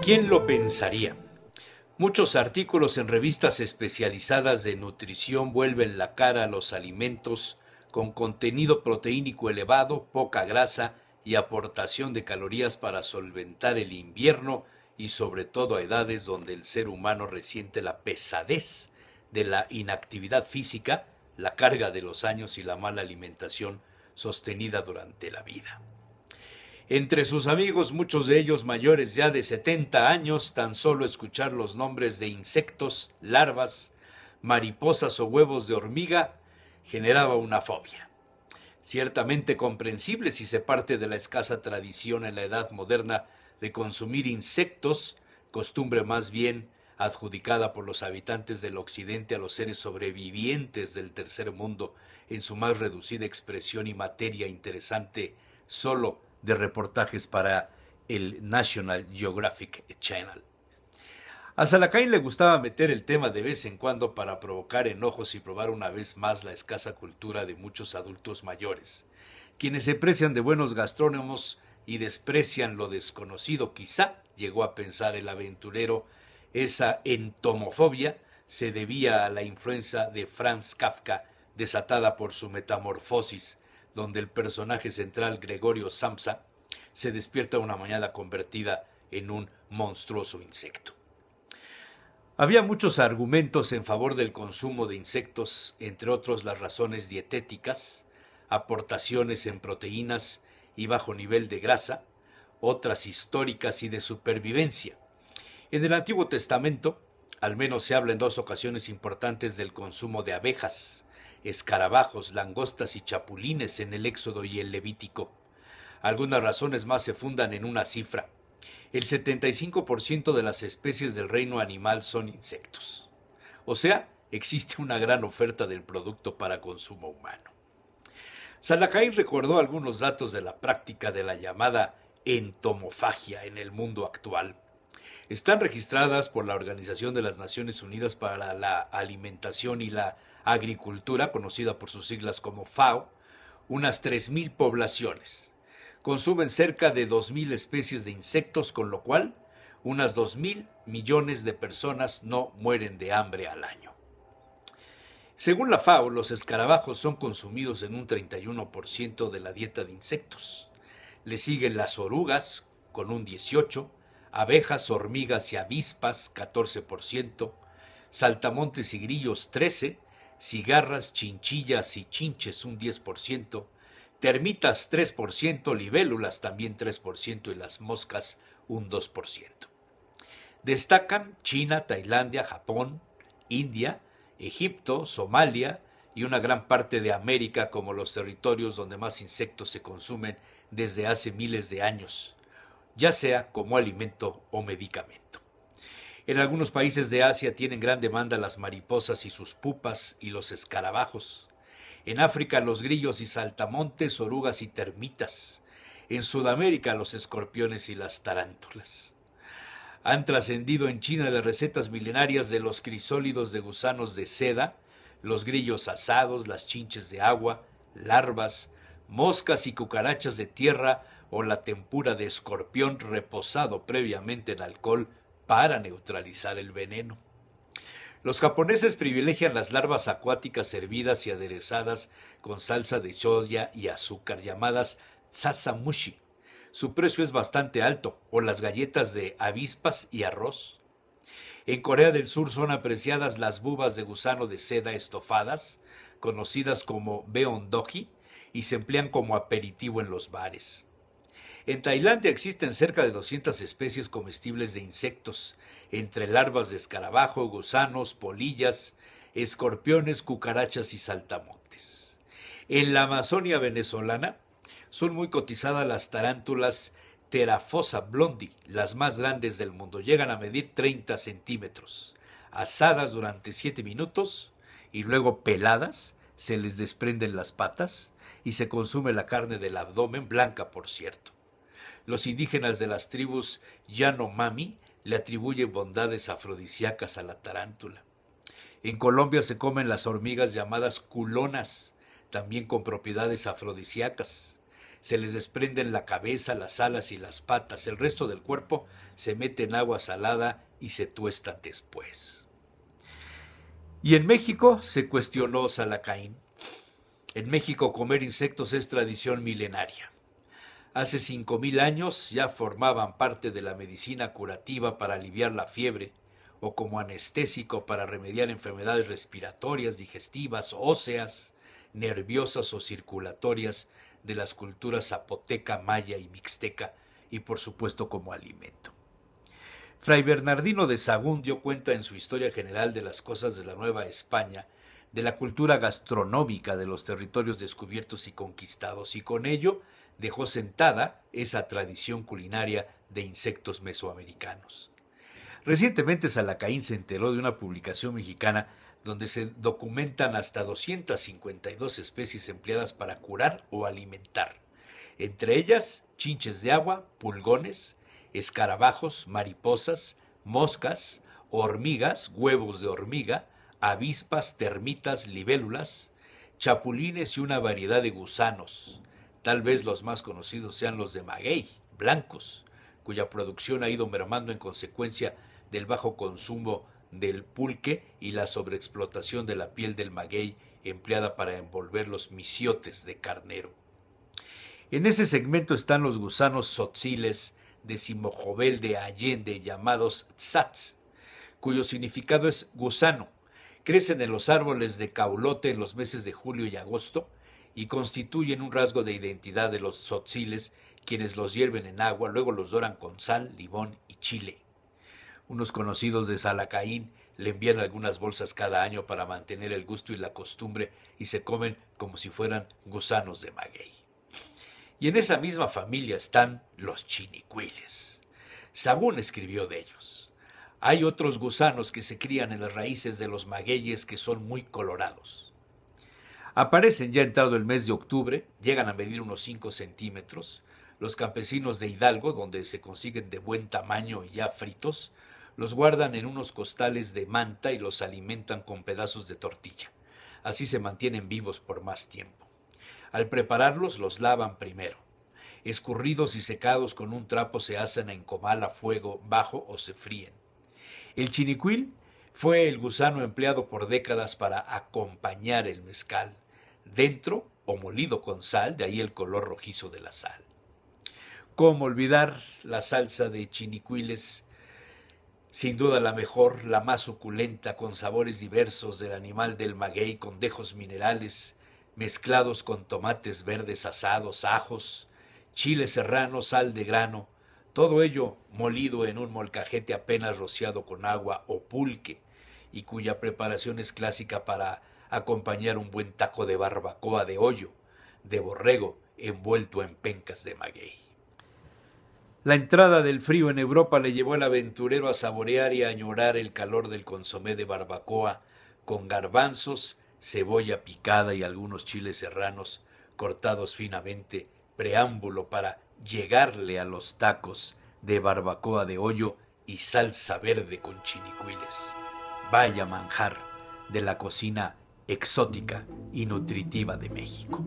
¿Quién lo pensaría? Muchos artículos en revistas especializadas de nutrición vuelven la cara a los alimentos con contenido proteínico elevado, poca grasa y aportación de calorías para solventar el invierno y sobre todo a edades donde el ser humano resiente la pesadez de la inactividad física, la carga de los años y la mala alimentación sostenida durante la vida. Entre sus amigos, muchos de ellos mayores ya de 70 años, tan solo escuchar los nombres de insectos, larvas, mariposas o huevos de hormiga generaba una fobia. Ciertamente comprensible si se parte de la escasa tradición en la edad moderna de consumir insectos, costumbre más bien adjudicada por los habitantes del occidente a los seres sobrevivientes del tercer mundo en su más reducida expresión y materia interesante solo de reportajes para el National Geographic Channel. A Salakain le gustaba meter el tema de vez en cuando para provocar enojos y probar una vez más la escasa cultura de muchos adultos mayores, quienes se precian de buenos gastrónomos y desprecian lo desconocido. Quizá, llegó a pensar el aventurero, esa entomofobia se debía a la influencia de Franz Kafka desatada por su Metamorfosis, donde el personaje central, Gregorio Samsa, se despierta una mañana convertida en un monstruoso insecto. Había muchos argumentos en favor del consumo de insectos, entre otros las razones dietéticas, aportaciones en proteínas y bajo nivel de grasa, otras históricas y de supervivencia. En el Antiguo Testamento, al menos se habla en dos ocasiones importantes del consumo de abejas, escarabajos, langostas y chapulines en el Éxodo y el Levítico. Algunas razones más se fundan en una cifra. El 75% de las especies del reino animal son insectos. O sea, existe una gran oferta del producto para consumo humano. Salakain recordó algunos datos de la práctica de la llamada entomofagia en el mundo actual. Están registradas por la Organización de las Naciones Unidas para la Alimentación y la Agricultura, conocida por sus siglas como FAO, unas 3.000 poblaciones. Consumen cerca de 2.000 especies de insectos, con lo cual unas 2.000 millones de personas no mueren de hambre al año. Según la FAO, los escarabajos son consumidos en un 31% de la dieta de insectos. Le siguen las orugas, con un 18%, abejas, hormigas y avispas, 14%, saltamontes y grillos, 13%, cigarras, chinchillas y chinches, un 10%, termitas 3%, libélulas también 3% y las moscas un 2%. Destacan China, Tailandia, Japón, India, Egipto, Somalia y una gran parte de América como los territorios donde más insectos se consumen desde hace miles de años, ya sea como alimento o medicamento. En algunos países de Asia tienen gran demanda las mariposas y sus pupas y los escarabajos. En África los grillos y saltamontes, orugas y termitas. En Sudamérica los escorpiones y las tarántulas. Han trascendido en China las recetas milenarias de los crisólidos de gusanos de seda, los grillos asados, las chinches de agua, larvas, moscas y cucarachas de tierra o la tempura de escorpión reposado previamente en alcohol para neutralizar el veneno. Los japoneses privilegian las larvas acuáticas hervidas y aderezadas con salsa de soya y azúcar, llamadas tsasamushi. Su precio es bastante alto, o las galletas de avispas y arroz. En Corea del Sur son apreciadas las bubas de gusano de seda estofadas, conocidas como beondogi, y se emplean como aperitivo en los bares. En Tailandia existen cerca de 200 especies comestibles de insectos, entre larvas de escarabajo, gusanos, polillas, escorpiones, cucarachas y saltamontes. En la Amazonia venezolana son muy cotizadas las tarántulas Theraphosa blondi, las más grandes del mundo. Llegan a medir 30 centímetros. Asadas durante 7 minutos y luego peladas, se les desprenden las patas y se consume la carne del abdomen, blanca por cierto. Los indígenas de las tribus Yanomami le atribuyen bondades afrodisíacas a la tarántula. En Colombia se comen las hormigas llamadas culonas, también con propiedades afrodisíacas. Se les desprenden la cabeza, las alas y las patas. El resto del cuerpo se mete en agua salada y se tuestan después. Y en México se cuestionó Salacaín. En México comer insectos es tradición milenaria. Hace 5000 años ya formaban parte de la medicina curativa para aliviar la fiebre o como anestésico para remediar enfermedades respiratorias, digestivas, óseas, nerviosas o circulatorias de las culturas zapoteca, maya y mixteca, y por supuesto como alimento. Fray Bernardino de Sahagún dio cuenta en su Historia General de las Cosas de la Nueva España de la cultura gastronómica de los territorios descubiertos y conquistados, y con ello dejó sentada esa tradición culinaria de insectos mesoamericanos. Recientemente Salacaín se enteró de una publicación mexicana donde se documentan hasta 252 especies empleadas para curar o alimentar, entre ellas chinches de agua, pulgones, escarabajos, mariposas, moscas, hormigas, huevos de hormiga, avispas, termitas, libélulas, chapulines y una variedad de gusanos. Tal vez los más conocidos sean los de maguey, blancos, cuya producción ha ido mermando en consecuencia del bajo consumo del pulque y la sobreexplotación de la piel del maguey empleada para envolver los misiotes de carnero. En ese segmento están los gusanos tzotziles de Simojovel de Allende llamados tzatz, cuyo significado es gusano. Crecen en los árboles de caulote en los meses de julio y agosto y constituyen un rasgo de identidad de los tzotziles, quienes los hierven en agua, luego los doran con sal, limón y chile. Unos conocidos de Salacaín le envían algunas bolsas cada año para mantener el gusto y la costumbre y se comen como si fueran gusanos de maguey. Y en esa misma familia están los chinicuiles. Sahagún escribió de ellos. Hay otros gusanos que se crían en las raíces de los magueyes que son muy colorados. Aparecen ya entrado el mes de octubre, llegan a medir unos 5 centímetros. Los campesinos de Hidalgo, donde se consiguen de buen tamaño y ya fritos, los guardan en unos costales de manta y los alimentan con pedazos de tortilla. Así se mantienen vivos por más tiempo. Al prepararlos, los lavan primero. Escurridos y secados con un trapo se asan en comal a fuego bajo o se fríen. El chinicuil fue el gusano empleado por décadas para acompañar el mezcal, dentro o molido con sal, de ahí el color rojizo de la sal. ¿Cómo olvidar la salsa de chinicuiles? Sin duda la mejor, la más suculenta, con sabores diversos del animal del maguey, con dejos minerales, mezclados con tomates verdes asados, ajos, chile serrano, sal de grano, todo ello molido en un molcajete apenas rociado con agua o pulque, y cuya preparación es clásica para acompañar un buen taco de barbacoa de hoyo, de borrego, envuelto en pencas de maguey. La entrada del frío en Europa le llevó al aventurero a saborear y a añorar el calor del consomé de barbacoa con garbanzos, cebolla picada y algunos chiles serranos cortados finamente, preámbulo para llegarle a los tacos de barbacoa de hoyo y salsa verde con chinicuiles. Vaya manjar de la cocina exótica y nutritiva de México.